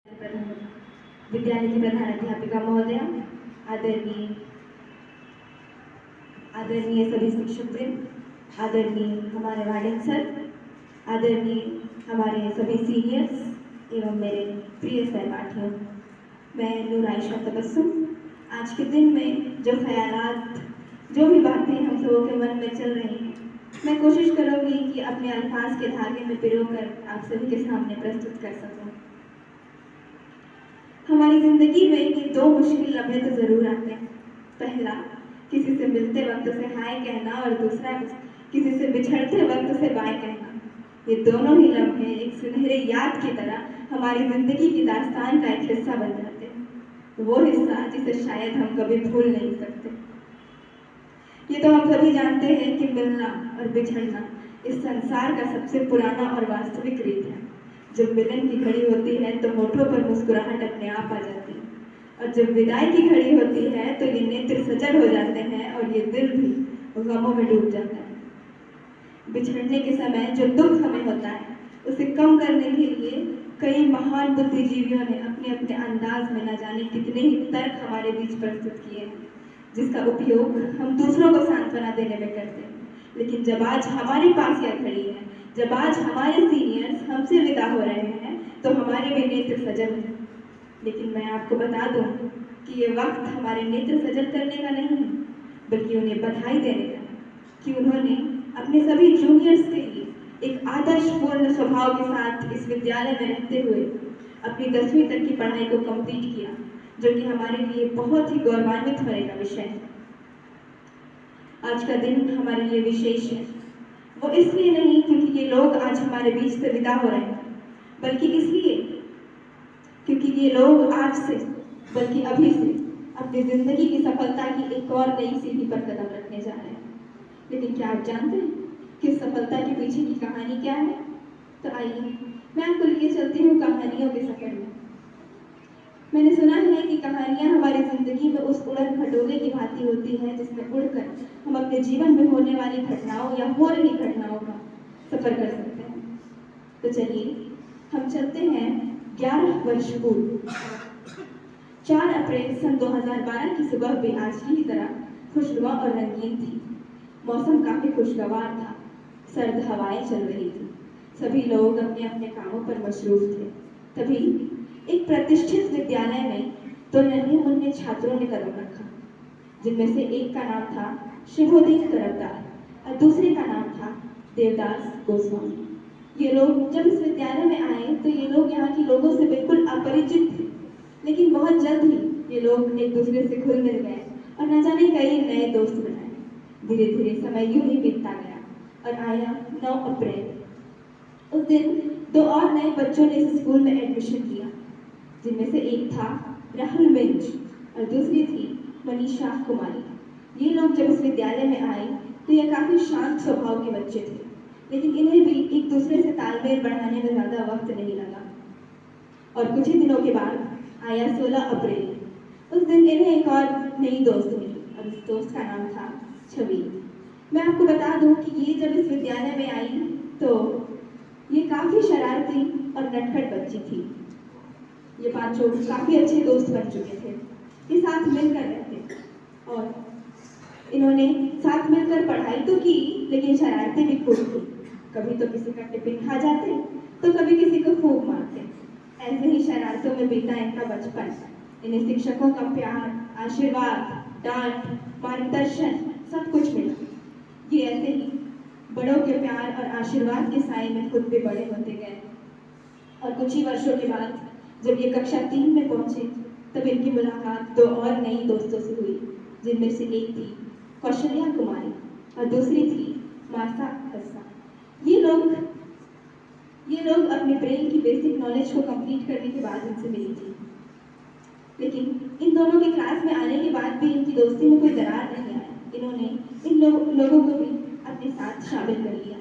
विद्यालय की प्रधान अध्यापिका महोदय, आदरणीय आदरणीय सभी शिक्षकवृंद, आदरणीय हमारे वार्डन सर, आदरणीय हमारे सभी सीनियर्स एवं मेरे प्रिय सहपाठियों, मैं नूर आयशा तबस्सुम आज के दिन में जो ख्यालात, जो भी बातें हम सबों के मन में चल रही हैं, मैं कोशिश करूँगी कि अपने अल्फाज के धागे में पिरोकर आप सभी के सामने प्रस्तुत कर सकूँ। हमारी ज़िंदगी में ये दो मुश्किल लम्हे तो ज़रूर आते हैं। पहला, किसी से मिलते वक्त से हाय कहना, और दूसरा, किसी से बिछड़ते वक्त से बाय कहना। ये दोनों ही लम्हे एक सुनहरे याद की तरह हमारी ज़िंदगी की दास्तान का एक हिस्सा बन जाते हैं, वो हिस्सा जिसे शायद हम कभी भूल नहीं सकते। ये तो हम सभी जानते हैं कि मिलना और बिछड़ना इस संसार का सबसे पुराना और वास्तविक रीत है। जब मिलन की घड़ी होती है तो होठों पर मुस्कुराहट अपने आप आ जाती है, और जब विदाई की घड़ी होती है तो ये नेत्र सजल हो जाते हैं और ये दिल भी गमों में डूब जाता है। बिछड़ने के समय जो दुख हमें होता है उसे कम करने के लिए कई महान बुद्धिजीवियों ने अपने अपने अंदाज में न जाने कितने ही तर्क हमारे बीच प्रस्तुत किए हैं, जिसका उपयोग हम दूसरों को सांत्वना देने में करते हैं। लेकिन जब आज हमारे पास यह घड़ी है, जब आज हमारे सीनियर्स हमसे विदा हो रहे हैं, तो हमारे भी नेत्र सजल हैं। लेकिन मैं आपको बता दूं कि ये वक्त हमारे नेत्र सजल करने का नहीं है, बल्कि उन्हें बधाई देने का है कि उन्होंने अपने सभी जूनियर्स के लिए एक आदर्शपूर्ण स्वभाव के साथ इस विद्यालय में रहते हुए अपनी 10वीं तक की पढ़ाई को कंप्लीट किया, जो कि हमारे लिए बहुत ही गौरवान्वित होने का विषय है। आज का दिन हमारे लिए विशेष है, वो इसलिए नहीं क्योंकि ये लोग आज हमारे बीच से विदा हो रहे हैं, बल्कि इसलिए क्योंकि ये लोग आज से, बल्कि अभी से अपनी ज़िंदगी की सफलता की एक और नई सीढ़ी पर कदम रखने जा रहे हैं। लेकिन क्या आप जानते हैं कि इस सफलता के पीछे की कहानी क्या है? तो आइए मैं आपको लिए चलती हूँ कहानियों के सफर में। मैंने सुना है कि कहानियाँ हमारी ज़िंदगी में उस उड़न खटोले की भांति होती हैं जिसमें उड़कर हम अपने जीवन में होने वाली घटनाओं या हो रही घटनाओं का सफ़र कर सकते हैं। तो चलिए हम चलते हैं 11 वर्ष पूर्व। 4 अप्रैल सन 2012 की सुबह भी आज की तरह खुशनुमा और रंगीन थी। मौसम काफ़ी खुशगवार था, सर्द हवाएं चल रही थी, सभी लोग अपने अपने कामों पर मशरूफ थे। तभी एक प्रतिष्ठित विद्यालय में 2 नन्हे मुन्ने छात्रों ने कदम रखा, जिनमें से एक का नाम था शिवोदीन तरफदार और दूसरे का नाम था देवदास गोस्वामी। ये लोग जब इस विद्यालय में आए तो ये लोग यहाँ के लोगों से बिल्कुल अपरिचित थे, लेकिन बहुत जल्द ही ये लोग एक दूसरे से घुल मिल गए और न जाने कई नए दोस्त बनाए। धीरे धीरे समय यूं ही बीतता गया और आया 9 अप्रैल। उस दिन 2 और नए बच्चों ने इस स्कूल में एडमिशन किया, जिनमें से एक था राहुल मिंज और दूसरी थी मनीषा कुमारी। ये लोग जब इस विद्यालय में आए तो ये काफ़ी शांत स्वभाव के बच्चे थे, लेकिन इन्हें भी एक दूसरे से तालमेल बढ़ाने में ज़्यादा वक्त नहीं लगा। और कुछ ही दिनों के बाद आया 16 अप्रैल। उस दिन इन्हें एक और नई दोस्त मिली और उस दोस्त का नाम था छवि। मैं आपको बता दूं कि ये जब इस विद्यालय में आई तो ये काफ़ी शरारती और नटखट बच्ची थी। ये पांचों काफ़ी अच्छे दोस्त बन चुके थे, ये साथ मिलकर रहते और इन्होंने साथ मिलकर पढ़ाई तो की, लेकिन शरारतें भी खूब की। कभी तो किसी का टिफिन खा जाते तो कभी किसी को खूब मारते। ऐसे ही शरारतों में बीता इनका बचपन। इन्हें शिक्षकों का प्यार, आशीर्वाद, डांट, मार्गदर्शन सब कुछ मिला। ये ऐसे ही बड़ों के प्यार और आशीर्वाद के साए में खुद भी बड़े होते गए। और कुछ ही वर्षों के बाद जब ये कक्षा 3 में पहुंचे तब इनकी मुलाकात 2 और नई दोस्तों से हुई, जिनमें से एक थी कौशल्या कुमारी और दूसरी थी मासा हस्सा। ये लोग अपने ब्रेन की बेसिक नॉलेज को कंप्लीट करने के बाद इनसे मिली थी, लेकिन इन दोनों के क्लास में आने के बाद भी इनकी दोस्ती में कोई दरार नहीं आया। इन्होंने इन लोगों को भी अपने साथ शामिल कर लिया।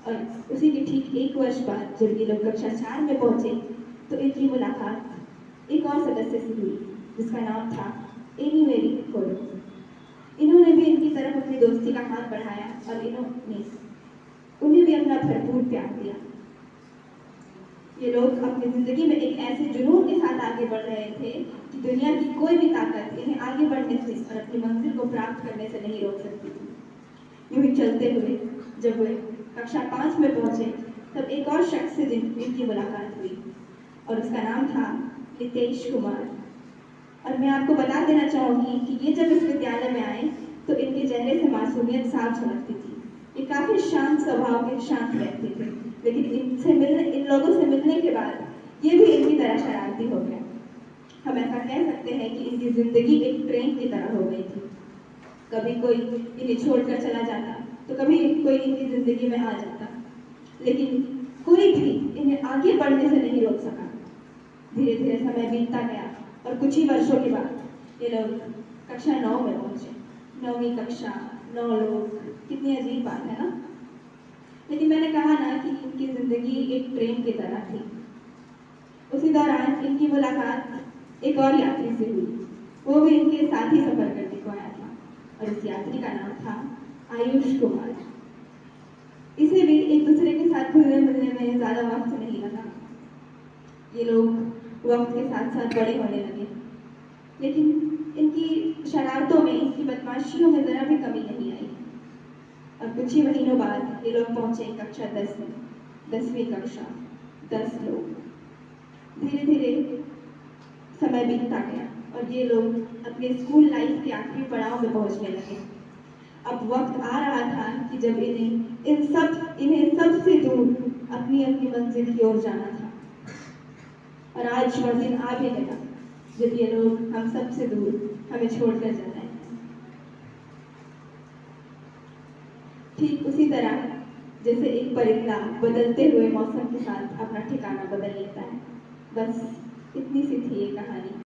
और उसी के ठीक 1 वर्ष बाद जब ये लोग कक्षा 4 में पहुंचे तो इनकी मुलाकात एक और सदस्य से हुई, जिसका नाम था एनी मेरी कोरो। इन्होंने भी इनकी तरफ अपनी दोस्ती का हाथ बढ़ाया और इन्होंने उन्हें भी अपना भरपूर प्यार दिया। ये लोग अपनी जिंदगी में एक ऐसे जुनून के रहे थे कि दुनिया की कोई भी ताकत इन्हें आगे बढ़ने से और अपनी मंजिल को प्राप्त करने से नहीं रोक सकती थी। यूं ही चलते हुए जब वे कक्षा 5 में पहुंचे तब एक और शख्स से जिनकी मुलाकात हुई और उसका नाम था नितेश कुमार। और मैं आपको बता देना चाहूँगी कि ये जब इस विद्यालय में आए तो इनके चेहरे से मासूमियत साफ झलकती थी। ये काफ़ी शांत स्वभाव के शांत व्यक्ति थे, लेकिन इन लोगों से मिलने के बाद ये भी इनकी तरह शरारती हो गया। हम ऐसा कह सकते हैं कि इनकी ज़िंदगी एक ट्रेन की तरह हो गई थी। कभी कोई इन्हें छोड़कर चला जाता तो कभी कोई इनकी ज़िंदगी में आ जाता, लेकिन कोई भी इन्हें आगे बढ़ने से नहीं रोक सका। धीरे धीरे समय बीतता गया और कुछ ही वर्षों के बाद ये लोग कक्षा 9 में पहुंचे। 9वीं कक्षा, 9 लोग, कितनी अजीब बात है ना। लेकिन मैंने कहा ना कि इनकी ज़िंदगी एक ट्रेन की तरह थी। उसी दौरान इनकी मुलाकात एक और यात्री से हुई। वो भी इनके साथ ही सफ़र करने को आया था और इस यात्री का नाम था आयुष कुमार। इसे भी एक दूसरे के साथ घुलने मिलने में ज़्यादा वक्त नहीं लगा। ये लोग वक्त के साथ साथ बड़े होने लगे, लेकिन इनकी शरारतों में, इनकी बदमाशियों में ज़रा भी कमी नहीं आई। और कुछ ही महीनों बाद ये लोग पहुंचे कक्षा 10 में। 10वीं कक्षा, 10 लोग। धीरे धीरे समय बीतता गया और ये लोग अपने स्कूल लाइफ के आखिरी पड़ाव में पहुंचने लगे। अब वक्त आ रहा था कि जब इन्हें सबसे दूर अपनी अपनी मंजिल की ओर जाना था। और आज वह दिन आ भी गया जब ये लोग हम सबसे दूर हमें छोड़कर जा रहे हैं। ठीक उसी तरह जैसे एक परिंदा बदलते हुए मौसम के साथ अपना ठिकाना बदल लेता है, बस इतनी सी थी ये कहानी।